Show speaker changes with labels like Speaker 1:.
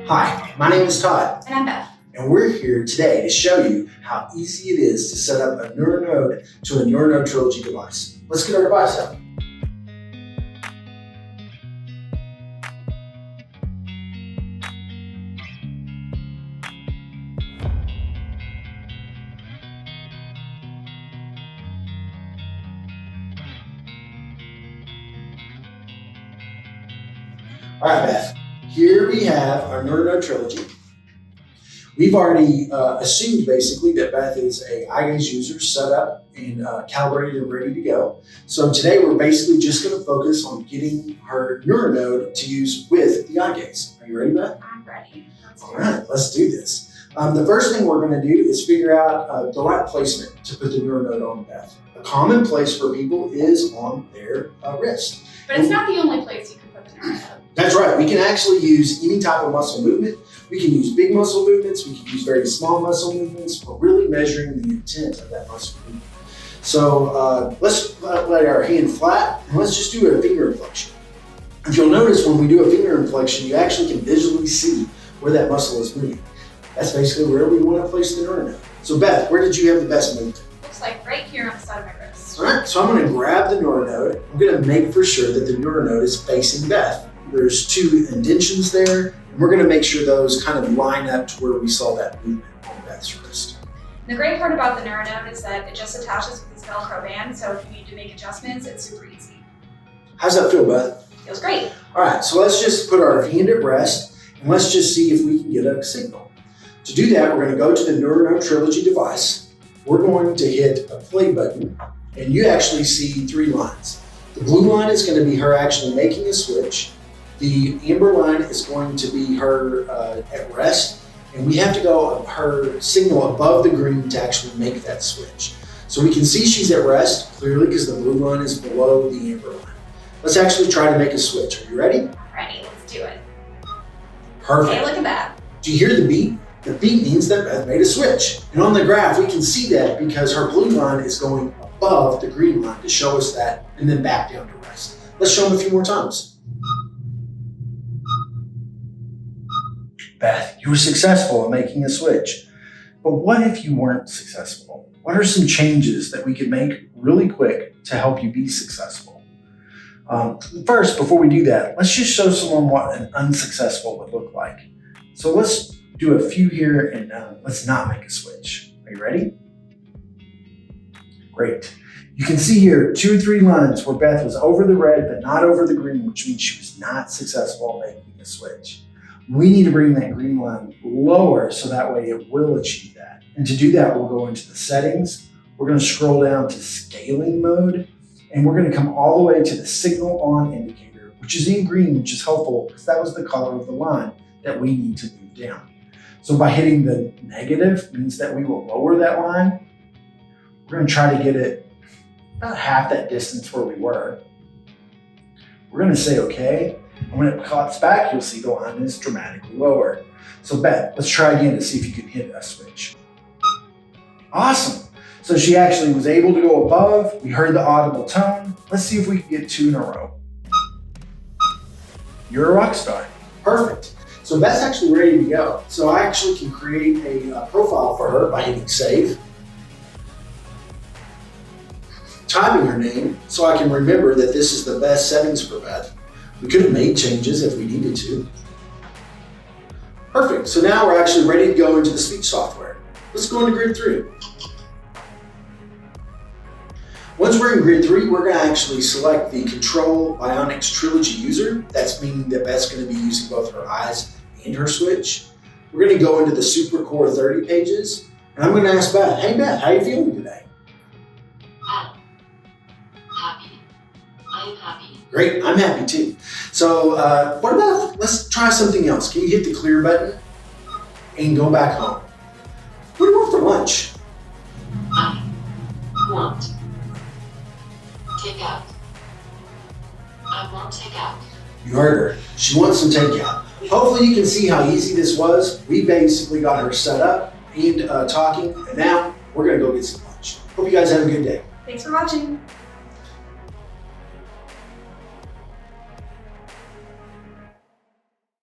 Speaker 1: Hi, my name is Todd,
Speaker 2: And I'm Beth.
Speaker 1: and we're here today to show you how easy it is to set up a NeuroNode to a NeuroNode Trilogy device. Let's get our device out. All right, Beth, here we have our NeuroNode Trilogy. We've already assumed basically that Beth is a eye gaze user set up and calibrated and ready to go. So today we're basically just going to focus on getting her NeuroNode to use with the eye gaze. Are you ready, Beth?
Speaker 2: I'm ready.
Speaker 1: All right, let's do this. The first thing we're going to do is figure out the right placement to put the NeuroNode on Beth. A common place for people is on their wrist.
Speaker 2: But it's not the only place you can put the NeuroNode.
Speaker 1: That's right. We can actually use any type of muscle movement. We can use big muscle movements. We can use very small muscle movements. We're really measuring the intent of that muscle movement. So let's lay our hand flat and let's just do a finger inflection. If you'll notice when we do a finger inflection, you actually can visually see where that muscle is moving. That's basically where we want to place the NeuroNode. So Beth, where did you have the best movement?
Speaker 2: Looks like right here on the side of my wrist.
Speaker 1: All right, so I'm going to grab the NeuroNode. I'm going to make for sure that the NeuroNode is facing Beth. There's two indentions there, and we're going to make sure those kind of line up to where we saw that movement on Beth's wrist.
Speaker 2: The great part about the NeuroNode is that it just attaches with this Velcro band, so if you need to make adjustments, it's super easy.
Speaker 1: How's that feel, Beth?
Speaker 2: Feels great.
Speaker 1: All right, so let's just put our hand at rest, and let's just see if we can get a signal. To do that, we're going to go to the NeuroNode Trilogy device. We're going to hit a play button, and you actually see three lines. The blue line is going to be her actually making a switch. The amber line is going to be her at rest, and we have to go her signal above the green to actually make that switch. So we can see she's at rest, clearly, because the blue line is below the amber line. Let's actually try to make a switch. Are you ready?
Speaker 2: I'm ready. Let's do it.
Speaker 1: Perfect.
Speaker 2: Hey, look at that.
Speaker 1: Do you hear the beep? The beep means that Beth made a switch. And on the graph, we can see that because her blue line is going above the green line to show us that, and then back down to rest. Let's show them a few more times. Beth, you were successful in making a switch. But what if you weren't successful? What are some changes that we could make really quick to help you be successful? First, before we do that, let's just show someone what an unsuccessful would look like. So let's do a few here and let's not make a switch. Are you ready? Great. You can see here 2 or 3 lines where Beth was over the red but not over the green, which means she was not successful in making a switch. We need to bring that green line lower so that way it will achieve that. And to do that, we'll go into the settings. We're going to scroll down to scaling mode, and we're going to come all the way to the signal on indicator, which is in green, which is helpful because that was the color of the line that we need to move down. So by hitting the negative means that we will lower that line. We're going to try to get it about half that distance where we were. We're going to say okay. And when it cuts back, you'll see the line is dramatically lower. So Beth, let's try again to see if you can hit a switch. Awesome. So she actually was able to go above. We heard the audible tone. Let's see if we can get 2 in a row. You're a rock star. Perfect. So Beth's actually ready to go. So I actually can create a profile for her by hitting save. Typing her name so I can remember that this is the best settings for Beth. We could have made changes if we needed to. Perfect. So now we're actually ready to go into the speech software. Let's go into grid 3. Once we're in grid 3, we're going to actually select the Control Bionics Trilogy user. That's meaning that Beth's going to be using both her eyes and her switch. We're going to go into the Super Core 30 pages, and I'm going to ask Beth, hey Beth, how are you feeling today?
Speaker 3: Happy. I'm happy.
Speaker 1: Great, I'm happy too. So what about, let's try something else. Can you hit the clear button and go back home? What do you want for lunch?
Speaker 3: I want takeout. I want takeout.
Speaker 1: You heard her. She wants some takeout. Hopefully you can see how easy this was. We basically got her set up and talking, and now we're gonna go get some lunch. Hope you guys have a good day.
Speaker 2: Thanks for watching.